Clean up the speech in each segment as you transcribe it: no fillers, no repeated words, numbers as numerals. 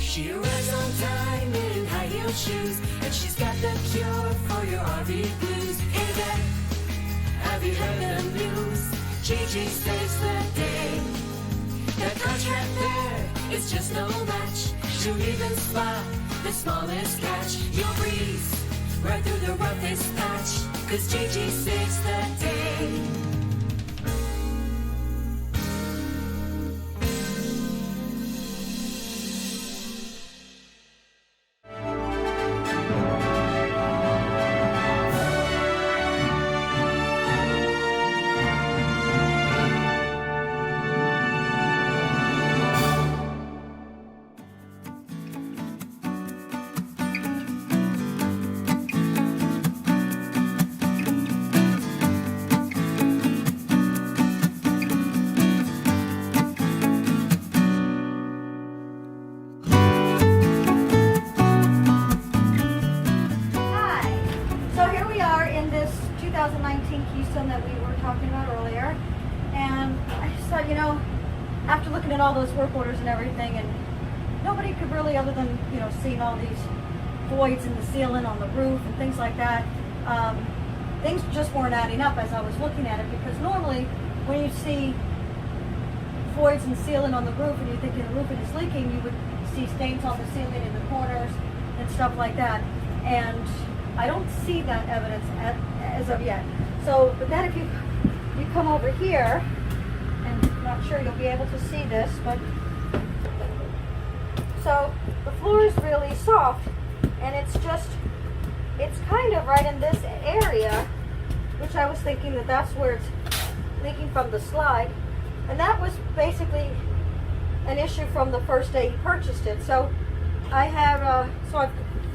She arrives on time in high-heeled shoes, and she's got the cure for your RV blues. Hey there, have you heard the news? GiGi saves the day. The contract there is just no match. She'll even spot the smallest catch. You'll breeze right through the roughest patch, 'cause GiGi saves the day. That we were talking about earlier, and I just thought, you know, after looking at all those work orders and everything, and nobody could really, other than, you know, seeing all these voids in the ceiling on the roof and things like that, things just weren't adding up as I was looking at it, because normally when you see voids in the ceiling on the roof and you're thinking the roof is leaking, you would see stains on the ceiling in the corners and stuff like that, and I don't see that evidence as of yet. So, but then if you come over here, and I'm not sure you'll be able to see this, but so the floor is really soft, and it's kind of right in this area, which I was thinking that that's where it's leaking from the slide, and that was basically an issue from the first day he purchased it. So I have,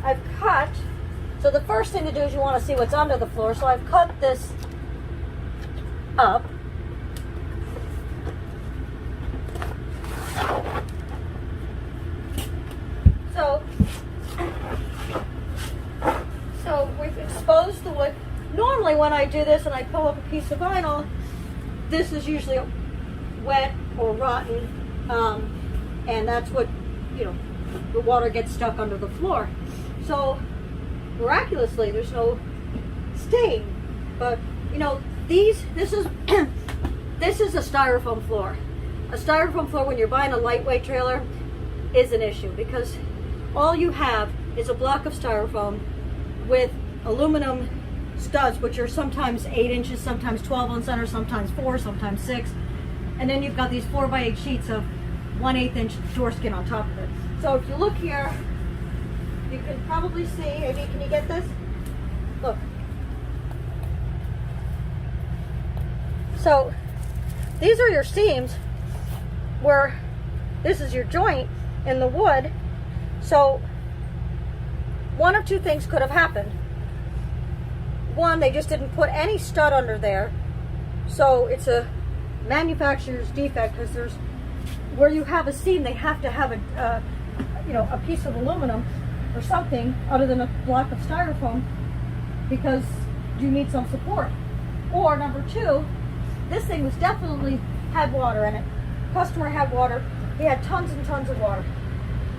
I've cut. So the first thing to do is you want to see what's under the floor. So I've cut this up. So we've exposed the wood. Normally when I do this and I pull up a piece of vinyl, this is usually wet or rotten, and that's what, you know, the water gets stuck under the floor. So miraculously there's no stain, but you know, this is this is a styrofoam floor. A styrofoam floor, when you're buying a lightweight trailer, is an issue, because all you have is a block of styrofoam with aluminum studs, which are sometimes 8 inches, sometimes 12 on center, sometimes 4, sometimes 6, and then you've got these 4x8 sheets of 1/8 inch door skin on top of it. So if you look here, you can probably see, maybe, can you get this? Look. So these are your seams where this is your joint in the wood. So one of two things could have happened. One, they just didn't put any stud under there. So it's a manufacturer's defect, because there's, where you have a seam, they have to have a, you know, a piece of aluminum or something other than a block of styrofoam, because you need some support. Or number two, this thing was definitely had water in it. Customer had water. He had tons and tons of water.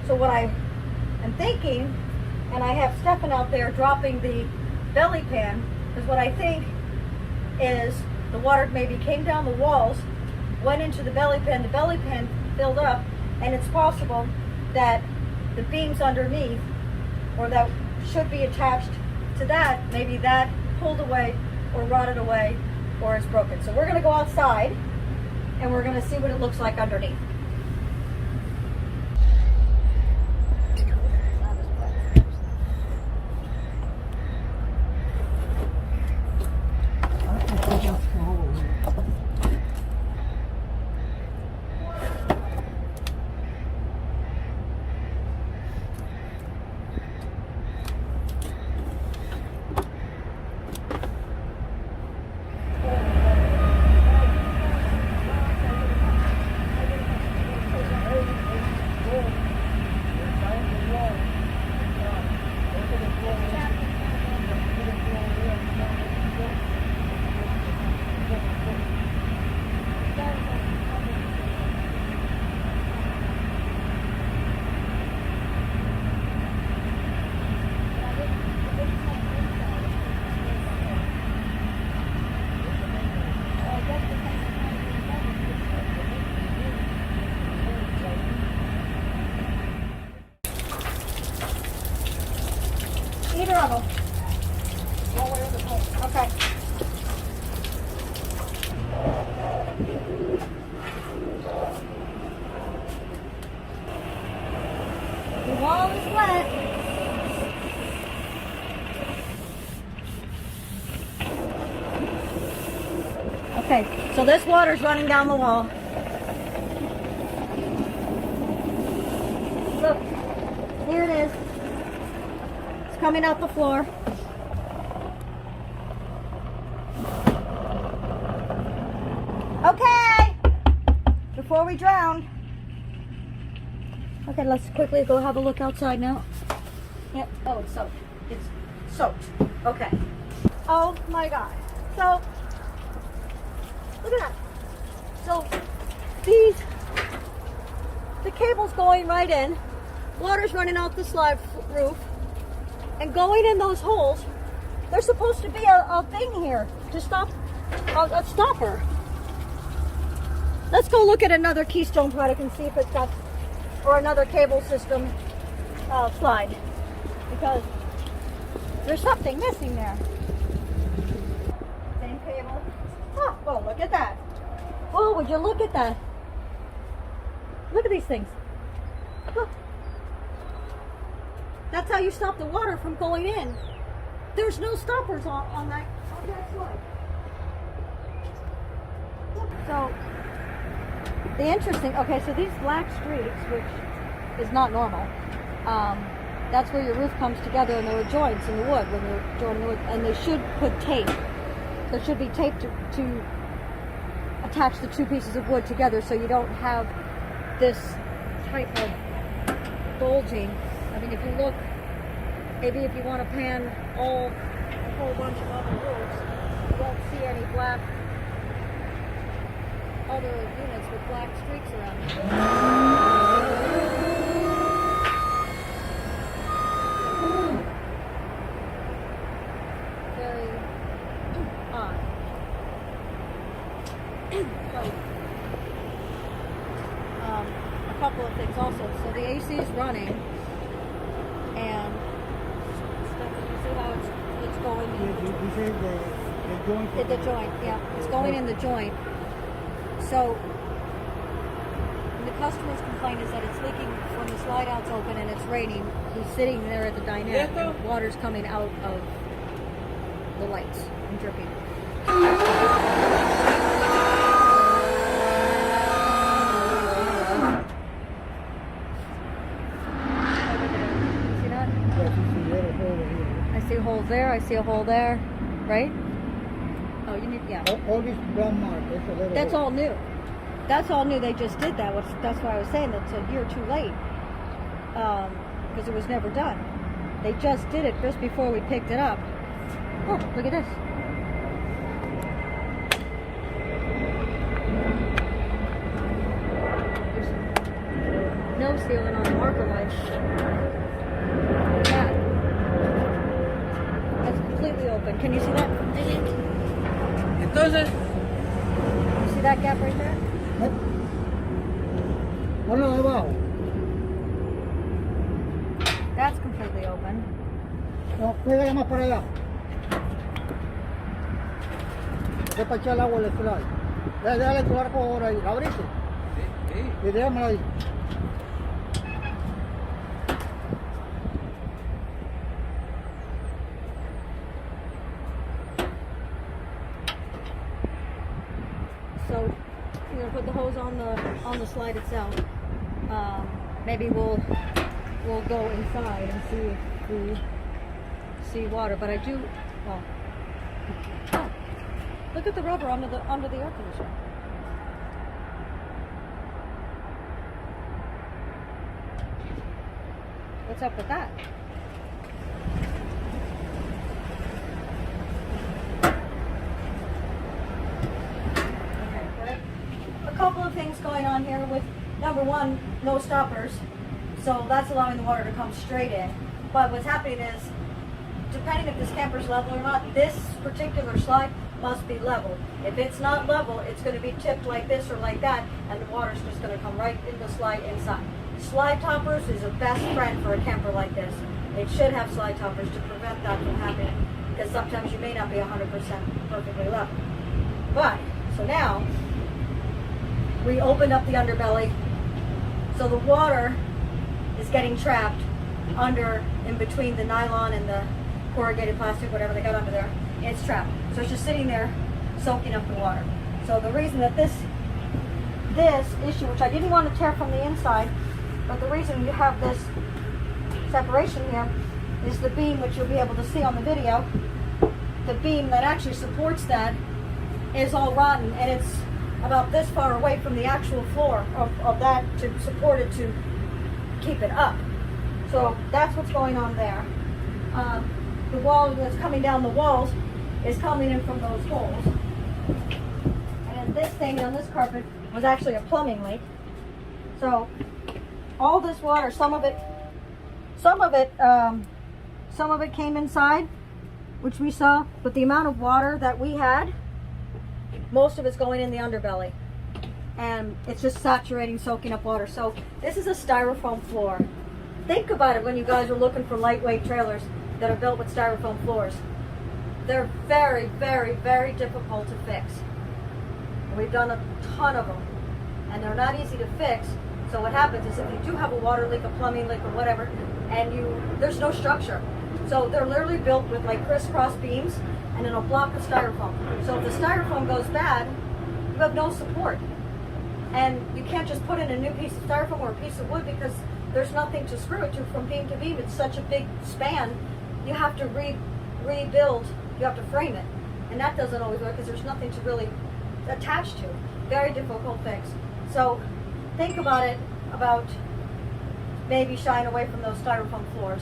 So what I am thinking, and I have Stefan out there dropping the belly pan, is what I think is the water maybe came down the walls, went into the belly pan filled up, and it's possible that the beams underneath, or that should be attached to that, maybe that pulled away or rotted away or is broken. So we're going to go outside and we're going to see what it looks like underneath. wall is wet. Okay, so this water's running down the wall. Look, here it is. It's coming out the floor. Okay, before we drown. Okay, let's quickly go have a look outside now. Yep. Oh, it's soaked. It's soaked. Okay. Oh my God. So, look at that. So, the cable's going right in. Water's running out the slide roof and going in those holes. There's supposed to be a thing here to stop, a stopper. Let's go look at another Keystone product and see if it's got, or another cable system slide, because there's something missing there. Same cable. Oh, well, look at that. Oh, would you look at that? Look at these things. Look. That's how you stop the water from going in. There's no stoppers on that slide. So, the interesting, okay, so these black streaks, which is not normal, that's where your roof comes together, and there are joints in the wood when you're joining the wood, and they should put tape. There should be tape to attach the two pieces of wood together so you don't have this type of bulging. I mean, if you look, maybe if you want to pan a whole bunch of other roofs, you won't see any black, other units with black streaks around them. Very odd. So, a couple of things also. So the AC is running, and you see how it's going in You say the joint? the joint, yeah. It's going in the joint. So the customer's complaint is that it's leaking when the slide out's open and it's raining. He's sitting there at the dinette and water's coming out of the lights and dripping. See that? I see holes there, I see a hole there, right? Oh, you need, yeah. All this brown mark, That's all new. That's all new. They just did that. That's why I was saying that's a year too late, because it was never done. They just did it just before we picked it up. Oh, look at this. There's no sealing on the marker light. That's completely open. Can you see that? Entonces, You see that gap right there? ponlo debajo. That's completely open. No, pega más para allá. Es para echar el agua al slide. Déjale tu arco ahora ahí. ¿La abriste? Sí. Y déjamela ahí. So you're gonna put the hose on the slide itself. Maybe we'll go inside and see if we see water. But I do. Well, oh, look at the rubber under the air conditioner. What's up with that? A couple of things going on here with, number one, no stoppers, so that's allowing the water to come straight in. But what's happening is, depending if this camper's level or not, this particular slide must be level. If it's not level, it's going to be tipped like this or like that, and the water's just going to come right in the slide inside. Slide toppers is a best friend for a camper like this. It should have slide toppers to prevent that from happening, because sometimes you may not be 100% perfectly level. But, so now, we opened up the underbelly, so the water is getting trapped under, in between the nylon and the corrugated plastic, whatever they got under there. It's trapped. So it's just sitting there soaking up the water. So the reason that this issue, which I didn't want to tear from the inside, but the reason you have this separation here is the beam, which you'll be able to see on the video. The beam that actually supports that is all rotten, and it's about this far away from the actual floor of that to support it, to keep it up. So that's what's going on there. The wall that's coming down the walls is coming in from those holes. And this thing on this carpet was actually a plumbing leak. So all this water, some of it came inside, which we saw, but the amount of water that we had, most of it's going in the underbelly, and it's just saturating, soaking up water. So this is a styrofoam floor. Think about it when you guys are looking for lightweight trailers that are built with styrofoam floors. They're very, very, very difficult to fix. We've done a ton of them, and they're not easy to fix. So what happens is if you do have a water leak, a plumbing leak, or whatever, and there's no structure. So they're literally built with like crisscross beams and then a block of styrofoam. So if the styrofoam goes bad, you have no support. And you can't just put in a new piece of styrofoam or a piece of wood because there's nothing to screw it to from beam to beam. It's such a big span. You have to rebuild, you have to frame it. And that doesn't always work because there's nothing to really attach to. Very difficult fix. So think about it, about maybe shying away from those styrofoam floors.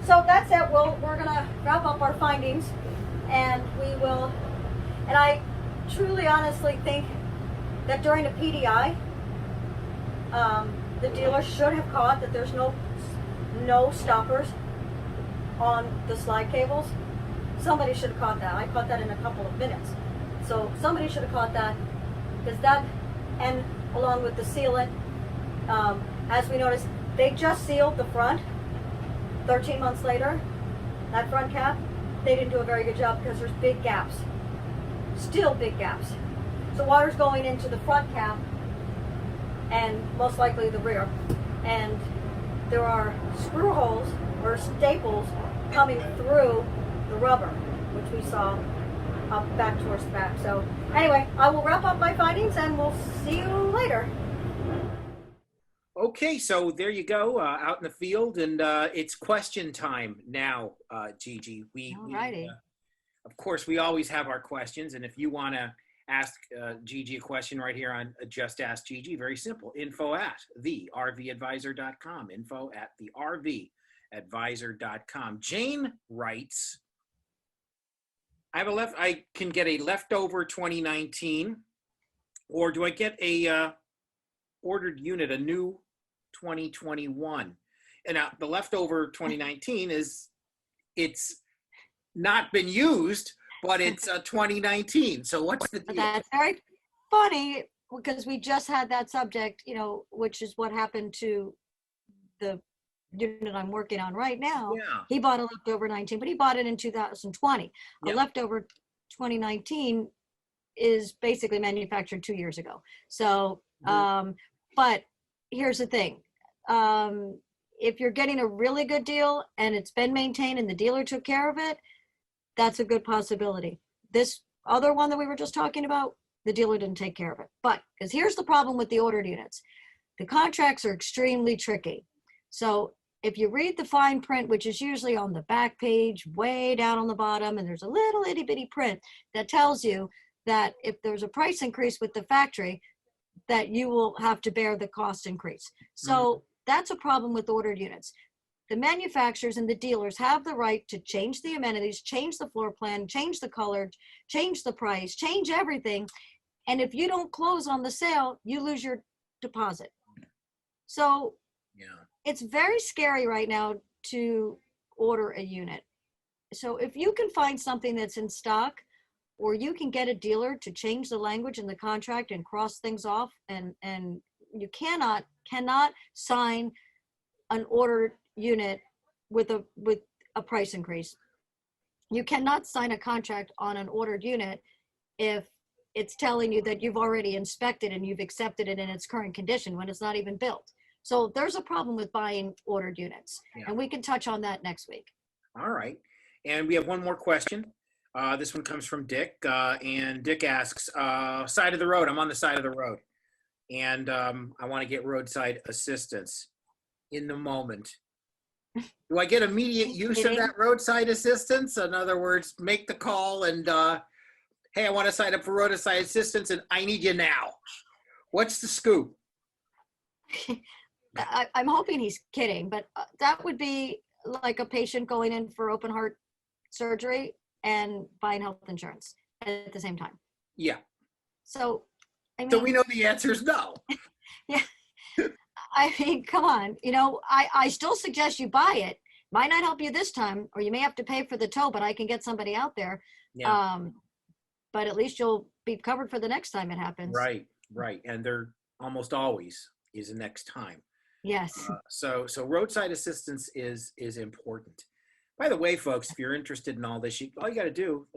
So that's it. We're gonna wrap up our findings, and I truly honestly think that during a PDI, the dealer should have caught that there's no stoppers on the slide cables. Somebody should have caught that. I caught that in a couple of minutes. So somebody should have caught that, because that, and along with the sealant, as we noticed, they just sealed the front 13 months later. That front cap, they didn't do a very good job because there's big gaps, still big gaps. So water's going into the front cap and most likely the rear, and there are screw holes or staples coming through the rubber, which we saw up back towards the back. So anyway, I will wrap up my findings and we'll see you later. Okay, so there you go, out in the field, and it's question time now, Gigi. Alrighty. Of course, we always have our questions, and if you want to ask Gigi a question right here on Just Ask Gigi, very simple, info@thervadvisor.com, info@thervadvisor.com. Jane writes, I can get a leftover 2019, or do I get a ordered unit, a new 2021? And the leftover 2019 it's not been used, but it's 2019. So what's the deal? That's very funny, because we just had that subject, which is what happened to the unit I'm working on right now. Yeah. He bought a leftover 19, but he bought it in 2020. Yeah. A leftover 2019 is basically manufactured 2 years ago. So, but here's the thing. If you're getting a really good deal and it's been maintained and the dealer took care of it, that's a good possibility. This other one that we were just talking about, the dealer didn't take care of it. But, because here's the problem with the ordered units. The contracts are extremely tricky. So if you read the fine print, which is usually on the back page, way down on the bottom, and there's a little itty bitty print that tells you that if there's a price increase with the factory, that you will have to bear the cost increase. So that's a problem with ordered units. The manufacturers and the dealers have the right to change the amenities, change the floor plan, change the color, change the price, change everything. And if you don't close on the sale, you lose your deposit. So it's very scary right now to order a unit. So if you can find something that's in stock, or you can get a dealer to change the language in the contract and cross things off, and you cannot sign an ordered unit with a price increase. You cannot sign a contract on an ordered unit if it's telling you that you've already inspected and you've accepted it in its current condition when it's not even built. So there's a problem with buying ordered units, Yeah. and we can touch on that next week. All right. And we have one more question. This one comes from Dick, and Dick asks, side of the road. I'm on the side of the road, and I want to get roadside assistance in the moment. Do I get immediate use of that roadside assistance? In other words, make the call and, hey, I want to sign up for roadside assistance and I need you now. What's the scoop? I'm hoping he's kidding, but that would be like a patient going in for open heart surgery and buying health insurance at the same time. Yeah. So, I mean, So we know the answer is no. yeah. I mean, come on. You know, I still suggest you buy it. Might not help you this time, or you may have to pay for the tow, but I can get somebody out there. Yeah. But at least you'll be covered for the next time it happens. Right, right. And there almost always is a next time. Yes. So roadside assistance is important. By the way, folks, if you're interested in all this, all you got to do,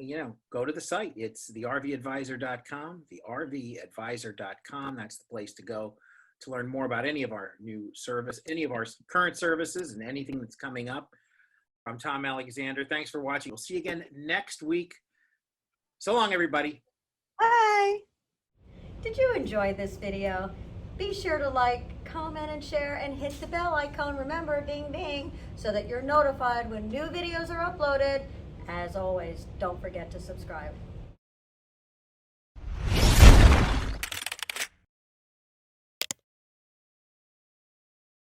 go to the site. It's thervadvisor.com, thervadvisor.com. That's the place to go to learn more about any of our new service, any of our current services, and anything that's coming up. I'm Tom Alexander. Thanks for watching. We'll see you again next week. So long, everybody. Bye. Did you enjoy this video? Be sure to like, comment, and share, and hit the bell icon. Remember, ding, ding, so that you're notified when new videos are uploaded. As always, don't forget to subscribe.